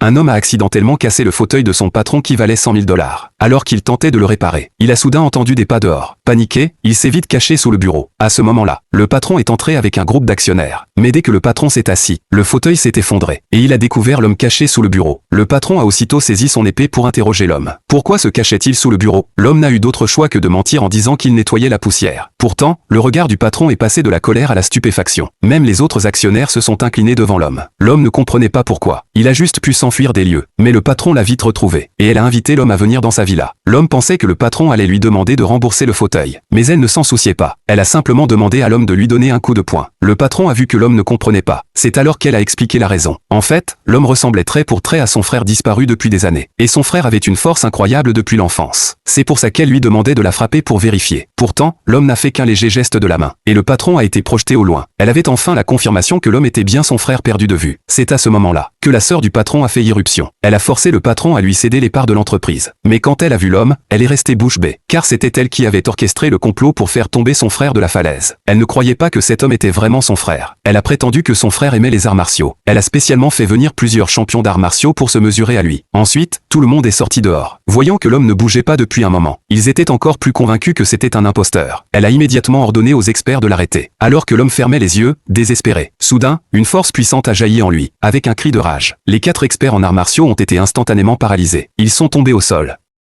Un homme a accidentellement cassé le fauteuil de son patron qui valait 100 000 $. Alors qu'il tentait de le réparer, il a soudain entendu des pas dehors. Paniqué, il s'est vite caché sous le bureau. À ce moment-là, le patron est entré avec un groupe d'actionnaires. Mais dès que le patron s'est assis, le fauteuil s'est effondré. Et il a découvert l'homme caché sous le bureau. Le patron a aussitôt saisi son épée pour interroger l'homme. Pourquoi se cachait-il sous le bureau? L'homme n'a eu d'autre choix que de mentir en disant qu'il nettoyait la poussière. Pourtant, le regard du patron est passé de la colère à la stupéfaction. Même les autres actionnaires se sont inclinés devant l'homme. L'homme ne comprenait pas pourquoi. Il a juste pu s'enfuir des lieux. Mais le patron l'a vite retrouvé. Et elle a invité l'homme à venir dans sa villa. L'homme pensait que le patron allait lui demander de rembourser le fauteuil. Mais elle ne s'en souciait pas. Elle a simplement demandé à l'homme de lui donner un coup de poing. Le patron a vu que l'homme ne comprenait pas. C'est alors qu'elle a expliqué la raison. En fait, l'homme ressemblait trait pour trait à son frère disparu depuis des années. Et son frère avait une force incroyable depuis l'enfance. C'est pour ça qu'elle lui demandait de la frapper pour vérifier. Pourtant, l'homme n'a fait qu'un léger geste de la main. Et le patron a été projeté au loin. Elle avait enfin la confirmation que l'homme était bien son frère perdu de vue. C'est à ce moment-là que la sœur du patron a fait irruption. Elle a forcé le patron à lui céder les parts de l'entreprise. Mais quand elle a vu l'homme, elle est restée bouche bée. Car c'était elle qui avait orchestré le complot pour faire tomber son frère de la falaise. Elle ne croyait pas que cet homme était vraiment son frère. Elle a prétendu que son frère aimait les arts martiaux. Elle a spécialement fait venir plusieurs champions d'arts martiaux pour se mesurer à lui. Ensuite, tout le monde est sorti dehors. Voyant que l'homme ne bougeait pas depuis un moment, ils étaient encore plus convaincus que c'était un imposteur. Elle a immédiatement ordonné aux experts de l'arrêter. Alors que l'homme fermait les yeux, désespéré. Soudain, une force puissante a jailli en lui. Avec un cri de rage, les 4 experts en arts martiaux ont été instantanément paralysés. Ils sont tombés au sol.